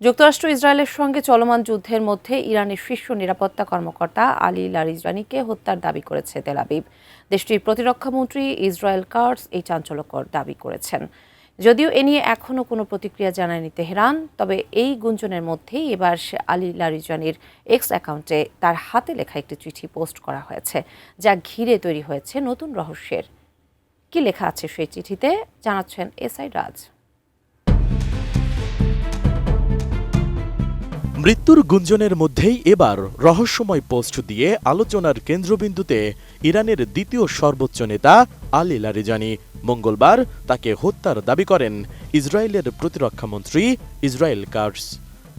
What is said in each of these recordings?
যুক্তরাষ্ট্র ইসরায়েলের সঙ্গে চলমান যুদ্ধের মধ্যে ইরানের শীর্ষ নিরাপত্তা কর্মকর্তা আলী লারিজানিকে হত্যার দাবি করেছে তেল আবিব। দেশটির প্রতিরক্ষামন্ত্রী ইসরায়েল কার্টস এই চাঞ্চল্যকর দাবি করেছেন। যদিও এ নিয়ে এখনও কোনো প্রতিক্রিয়া জানায়নি তেহরান, তবে এই গুঞ্জনের মধ্যেই এবার আলী লারিজানির এক্স অ্যাকাউন্টে তার হাতে লেখা একটি চিঠি পোস্ট করা হয়েছে, যা ঘিরে তৈরি হয়েছে নতুন রহস্যের। কি লেখা আছে সেই চিঠিতে জানাচ্ছেন এসআই রাজ। মৃত্যুর গুঞ্জনের মধ্যেই এবার রহস্যময় পোস্ট দিয়ে আলোচনার কেন্দ্রবিন্দুতে ইরানের দ্বিতীয় সর্বোচ্চ নেতা আলী লারিজানি। মঙ্গলবার তাকে হত্যার দাবি করেন ইসরায়েলের প্রতিরক্ষামন্ত্রী ইসরায়েল কার্টস।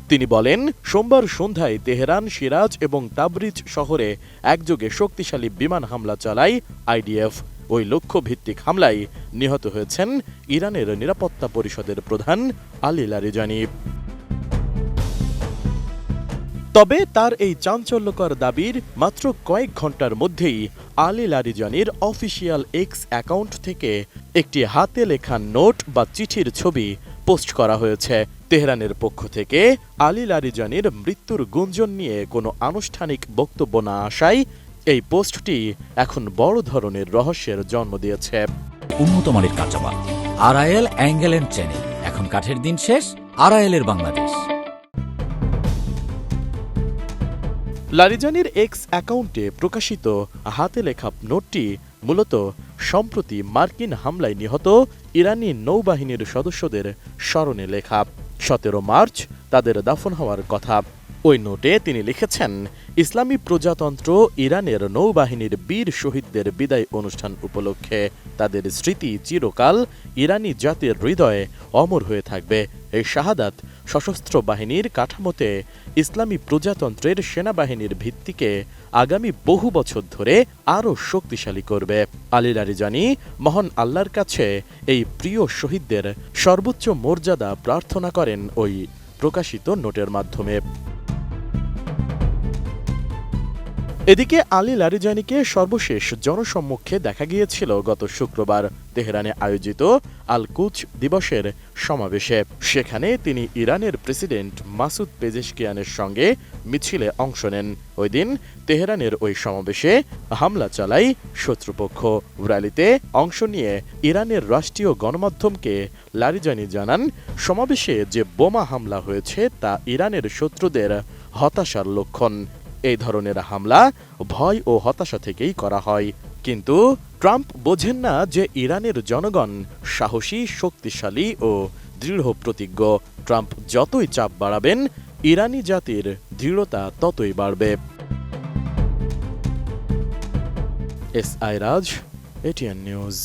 তিনি বলেন, সোমবার সন্ধ্যায় তেহরান, সিরাজ এবং তাবরিজ শহরে একযোগে শক্তিশালী বিমান হামলা চালায় আইডিএফ। ওই লক্ষ্যভিত্তিক হামলায় নিহত হয়েছেন ইরানের নিরাপত্তা পরিষদের প্রধান আলী লারিজানি। তবে তার এই চাঞ্চল্যকর দাবির মাত্র কয়েক ঘন্টার মধ্যেই আলী লারিজানির অফিসিয়াল এক্স অ্যাকাউন্ট থেকে একটি হাতে লেখা নোট বা চিঠির ছবি পোস্ট করা হয়েছে। তেহরানের পক্ষ থেকে আলী লারিজানির মৃত্যুর গুঞ্জন নিয়ে কোনো আনুষ্ঠানিক বক্তব্য না আসায় এই পোস্টটি এখন বড় ধরনের রহস্যের জন্ম দিয়েছে। উন্নত মানের কাঁচামাল আরআইএল অ্যাঙ্গেল এন্ড চ্যানেল, এখন কাঠের দিন শেষ, আরআইএল এর বাংলাদেশ। লারিজানির এক্স অ্যাকাউন্টে প্রকাশিত হাতে লেখা নোটটি মূলত সম্প্রতি মার্কিন হামলায় নিহত ইরানি নৌবাহিনীর সদস্যদের স্মরণে লেখা। 17 মার্চ তাদের দাফন হওয়ার কথা। ওই নোটে তিনি লিখেছেন, ইসলামী প্রজাতন্ত্র ইরানের নৌবাহিনীর বীর শহীদদের বিদায় অনুষ্ঠান উপলক্ষে তাদের স্মৃতি চিরকাল ইরানি জাতির হৃদয়ে অমর হয়ে থাকবে। এই শাহাদাত সশস্ত্র বাহিনীর কাঠামোতে ইসলামী প্রজাতন্ত্রের সেনাবাহিনীর ভিত্তিকে আগামী বহু বছর ধরে আরও শক্তিশালী করবে। আলী লারিজানি মহান আল্লাহর কাছে এই প্রিয় শহীদদের সর্বোচ্চ মর্যাদা প্রার্থনা করেন ওই প্রকাশিত নোটের মাধ্যমে। এদিকে আলী লারিজানিকে সর্বশেষ জনসম্মুখে দেখা গিয়েছিল গত শুক্রবার তেহরানে আয়োজিত আল কুচ দিবসের সমাবেশে। সেখানে তিনি ইরানের প্রেসিডেন্ট মাসুদ পেজেশকিয়ানের সঙ্গে মিছিলে অংশ নেন। ওই দিন তেহরানের ওই সমাবেশে হামলা চালায় শত্রুপক্ষ। র্যালিতে অংশ নিয়ে ইরানের রাষ্ট্রীয় গণমাধ্যমকে লারিজানি জানান, সমাবেশে যে বোমা হামলা হয়েছে তা ইরানের শত্রুদের হতাশার লক্ষণ। এই ধরনের হামলা ভয় ও হতাশা থেকেই করা হয়। কিন্তু ট্রাম্প বোঝেন না যে ইরানের জনগণ সাহসী, শক্তিশালী ও দৃঢ় প্রতিজ্ঞ। ট্রাম্প যতই চাপ বাড়াবেন, ইরানি জাতির দৃঢ়তা ততই বাড়বে। এসআই রাজ, এটিএন নিউজ।